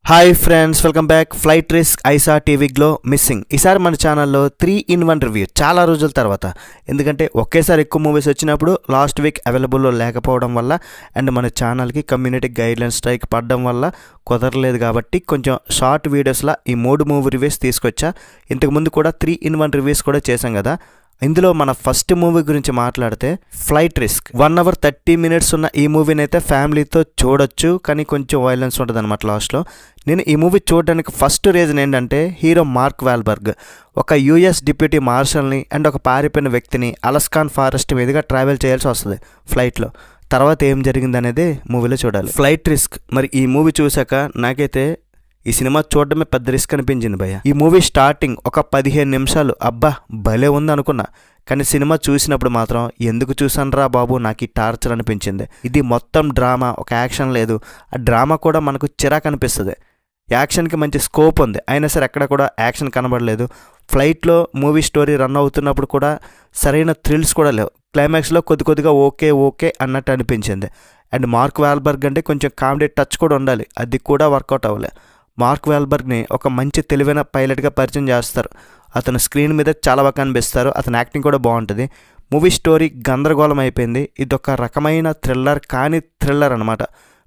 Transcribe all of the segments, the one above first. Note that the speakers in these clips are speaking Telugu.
Hi friends, welcome back. Flight risk ఐసా టీవీలో మిస్సింగ్. ఈసారి మన ఛానల్లో 3-in-1 రివ్యూ చాలా రోజుల తర్వాత. ఎందుకంటే ఒకేసారి ఎక్కువ మూవీస్ వచ్చినప్పుడు లాస్ట్ వీక్ అవైలబుల్లో లేకపోవడం వల్ల అండ్ మన ఛానల్కి కమ్యూనిటీ గైడ్లైన్ స్ట్రైక్ పడడం వల్ల కుదరలేదు కాబట్టి కొంచెం షార్ట్ వీడియోస్లా ఈ 3 మూవీ రివ్యూస్ తీసుకొచ్చా. ఇంతకుముందు కూడా 3-in-1 రివ్యూస్ కూడా చేశాం కదా. ఇందులో మన ఫస్ట్ మూవీ గురించి మాట్లాడితే ఫ్లైట్ రిస్క్. 1 hour 30 minutes ఉన్న ఈ మూవీని అయితే ఫ్యామిలీతో చూడొచ్చు, కానీ కొంచెం వైలెన్స్ ఉంటుంది అనమాట లాస్ట్లో. నేను ఈ మూవీ చూడడానికి ఫస్ట్ రీజన్ ఏంటంటే హీరో మార్క్ వాల్బర్గ్ ఒక యుఎస్ డిప్యూటీ మార్షల్ని అండ్ ఒక పారిపోయిన వ్యక్తిని అలస్కాన్ ఫారెస్ట్ మీదుగా ట్రావెల్ చేయాల్సి వస్తుంది ఫ్లైట్లో. తర్వాత ఏం జరిగింది అనేది మూవీలో చూడాలి. Flight risk. మరి ఈ మూవీ చూశాక నాకైతే ఈ సినిమా చూడడమే పెద్ద రిస్క్ అనిపించింది భయ్య. ఈ మూవీ స్టార్టింగ్ ఒక 15 నిమిషాలు అబ్బా భలే ఉంది అనుకున్నా, కానీ సినిమా చూసినప్పుడు మాత్రం ఎందుకు చూసానురా బాబు నాకు ఈ టార్చర్ అనిపించింది. ఇది మొత్తం డ్రామా, ఒక యాక్షన్ లేదు. ఆ డ్రామా కూడా మనకు చిరాకు అనిపిస్తుంది. యాక్షన్కి మంచి స్కోప్ ఉంది, అయినా సరే ఎక్కడ కూడా యాక్షన్ కనబడలేదు. ఫ్లైట్లో మూవీ స్టోరీ రన్ అవుతున్నప్పుడు కూడా సరైన థ్రిల్స్ కూడా లేవు. క్లైమాక్స్లో కొద్దిగా ఓకే అన్నట్టు అనిపించింది. అండ్ మార్క్ వాల్బర్గ్ అంటే కొంచెం కామెడీ టచ్ కూడా ఉండాలి, అది కూడా వర్కౌట్ అవ్వలే. మార్క్ వాల్బర్గ్ని ఒక మంచి తెలివైన పైలట్గా పరిచయం చేస్తారు. అతను స్క్రీన్ మీద చాలా బాగా కనిపిస్తారు, అతని యాక్టింగ్ కూడా బాగుంటుంది. మూవీ స్టోరీ గందరగోళం అయిపోయింది. ఇదొక రకమైన థ్రిల్లర్ కానీ థ్రిల్లర్ అనమాట.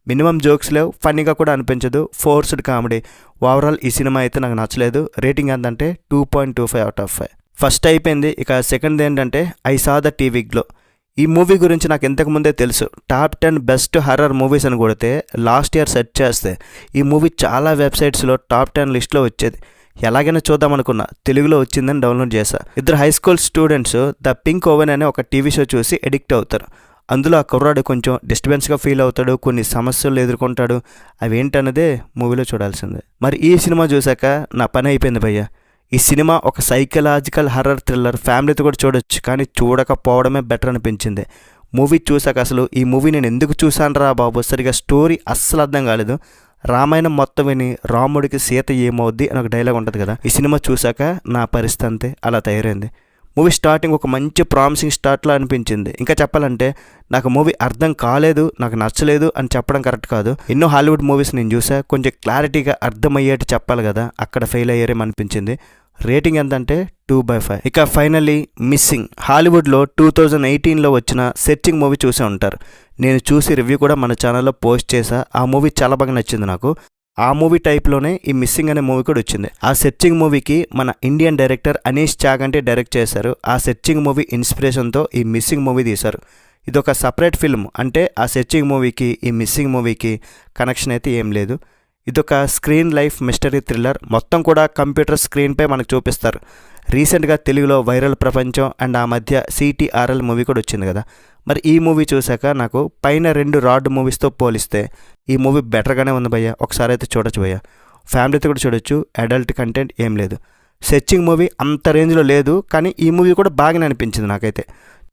మినిమం జోక్స్ లేవు, ఫన్నీగా కూడా అనిపించదు, ఫోర్స్డ్ కామెడీ. ఓవరాల్ ఈ సినిమా అయితే నాకు నచ్చలేదు. రేటింగ్ ఎంతంటే 2.25 out of 5. ఫస్ట్ అయిపోయింది. ఇక సెకండ్ ఏంటంటే ఐ సా ద టీవీలో. ఈ మూవీ గురించి నాకు ఇంతకుముందే తెలుసు. టాప్ 10 బెస్ట్ హర్రర్ మూవీస్ అని కొడితే లాస్ట్ ఇయర్ సెర్చ్ చేస్తే ఈ మూవీ చాలా వెబ్సైట్స్లో టాప్ 10 లిస్ట్లో వచ్చేది. ఎలాగైనా చూద్దాం అనుకున్నా, తెలుగులో వచ్చిందని డౌన్లోడ్ చేశా. 2 high school students the pink oven అనే ఒక టీవీ షో చూసి ఎడిక్ట్ అవుతారు. అందులో ఆ కుర్రాడు కొంచెం డిస్టర్బెన్స్గా ఫీల్ అవుతాడు, కొన్ని సమస్యలు ఎదుర్కొంటాడు. అవి ఏంటన్నదే మూవీలో చూడాల్సిందే. మరి ఈ సినిమా చూశాక నా పని అయిపోయింది భయ్య. ఈ సినిమా ఒక సైకలాజికల్ హర్రర్ థ్రిల్లర్, ఫ్యామిలీతో కూడా చూడొచ్చు, కానీ చూడకపోవడమే బెటర్ అనిపించింది. మూవీ చూశాక అసలు ఈ మూవీ నేను ఎందుకు చూశానురా బాబు, సరిగా స్టోరీ అస్సలు అర్థం కాలేదు. రామాయణం మొత్తం విని రాముడికి సీత ఏమవుద్ది అని ఒక డైలాగ్ ఉంటుంది కదా. ఈ సినిమా చూశాక నా పరిస్థితి అంతే అలా తయారైంది. మూవీ స్టార్టింగ్ ఒక మంచి ప్రామిసింగ్ స్టార్ట్లా అనిపించింది. ఇంకా చెప్పాలంటే నాకు మూవీ అర్థం కాలేదు, నాకు నచ్చలేదు అని చెప్పడం కరెక్ట్ కాదు. ఎన్నో హాలీవుడ్ మూవీస్ నేను చూసా, కొంచెం క్లారిటీగా అర్థమయ్యేట్టు చెప్పాలి కదా, అక్కడ ఫెయిల్ అయ్యారేమనిపించింది. రేటింగ్ ఎంతంటే 2/5. ఇక ఫైనల్లీ మిస్సింగ్. హాలీవుడ్లో 2018లో వచ్చిన సెర్చింగ్ మూవీ చూసే ఉంటారు. నేను చూసి రివ్యూ కూడా మన ఛానల్లో పోస్ట్ చేశా. ఆ మూవీ చాలా బాగా నచ్చింది నాకు. ఆ మూవీ టైప్లోనే ఈ మిస్సింగ్ అనే మూవీ కూడా వచ్చింది. ఆ సెర్చింగ్ మూవీకి మన Indian director Anish Chaganti direct చేశారు. ఆ సెర్చింగ్ మూవీ ఇన్స్పిరేషన్తో ఈ మిస్సింగ్ మూవీ తీశారు. ఇది ఒక సపరేట్ ఫిల్మ్, అంటే ఆ సెర్చింగ్ మూవీకి ఈ మిస్సింగ్ మూవీకి కనెక్షన్ అయితే ఏం లేదు. ఇదొక స్క్రీన్ లైఫ్ మిస్టరీ థ్రిల్లర్. మొత్తం కూడా కంప్యూటర్ స్క్రీన్పై మనకు చూపిస్తారు. రీసెంట్గా తెలుగులో వైరల్ ప్రపంచం అండ్ ఆ మధ్య CTRL మూవీ కూడా వచ్చింది కదా. మరి ఈ మూవీ చూశాక నాకు పైన 2 రాడ్ మూవీస్తో పోలిస్తే ఈ మూవీ బెటర్గానే ఉంది భయ్య. ఒకసారి అయితే చూడొచ్చు భయ్య, ఫ్యామిలీతో కూడా చూడొచ్చు. అడల్ట్ కంటెంట్ ఏం లేదు. సెర్చింగ్ మూవీ అంత రేంజ్లో లేదు, కానీ ఈ మూవీ కూడా బాగానే అనిపించింది నాకైతే.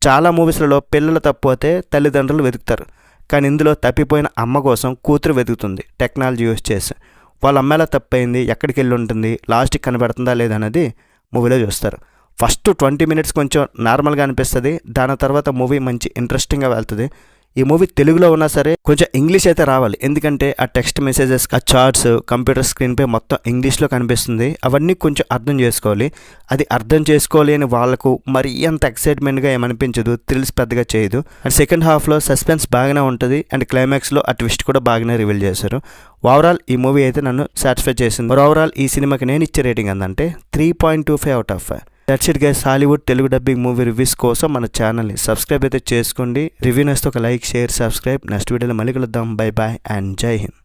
చాలా మూవీస్లలో పిల్లలు తప్పిపోతే తల్లిదండ్రులు వెతుకుతారు, కానీ ఇందులో తప్పిపోయిన అమ్మ కోసం కూతురు వెతుకుతుంది టెక్నాలజీ యూజ్ చేసి. వాళ్ళ అమ్మాయిలా తప్పైంది, ఎక్కడికి వెళ్ళి ఉంటుంది, లాస్ట్కి కనబడుతుందా లేదన్నది మూవీలో చూస్తారు. ఫస్ట్ 20 minutes కొంచెం నార్మల్గా అనిపిస్తుంది, దాని తర్వాత మూవీ మంచి ఇంట్రెస్టింగ్గా వెళ్తుంది. ఈ మూవీ తెలుగులో ఉన్నా సరే కొంచెం ఇంగ్లీష్ అయితే రావాలి, ఎందుకంటే ఆ టెక్స్ట్ మెసేజెస్, ఆ చార్ట్స్ కంప్యూటర్ స్క్రీన్పై మొత్తం ఇంగ్లీష్లో కనిపిస్తుంది. అవన్నీ కొంచెం అర్థం చేసుకోవాలి. అది అర్థం చేసుకోవాలి అని వాళ్ళకు మరీ అంత ఎక్సైట్మెంట్గా ఏమనిపించదు, థ్రిల్స్ పెద్దగా చేయదు. అండ్ సెకండ్ హాఫ్లో సస్పెన్స్ బాగానే ఉంటుంది, అండ్ క్లైమాక్స్లో ఆ ట్విస్ట్ కూడా బాగానే రివీల్ చేశారు. ఓవరాల్ ఈ మూవీ అయితే నన్ను సాటిస్ఫై చేసింది. ఓవరాల్ ఈ సినిమాకి నేను ఇచ్చే రేటింగ్ ఏంటంటే 3.25 out of 5. That's it guys. Hollywood Telugu dubbing movie reviews కోసం మన ఛానల్ని సబ్స్క్రైబ్ అయితే చేసుకోండి. రివ్యూ నేస్తే ఒక లైక్, షేర్, సబ్స్క్రైబ్. నెక్స్ట్ వీడియోలో మళ్ళీ కలుద్దాం. బై అండ్ జై హింద్.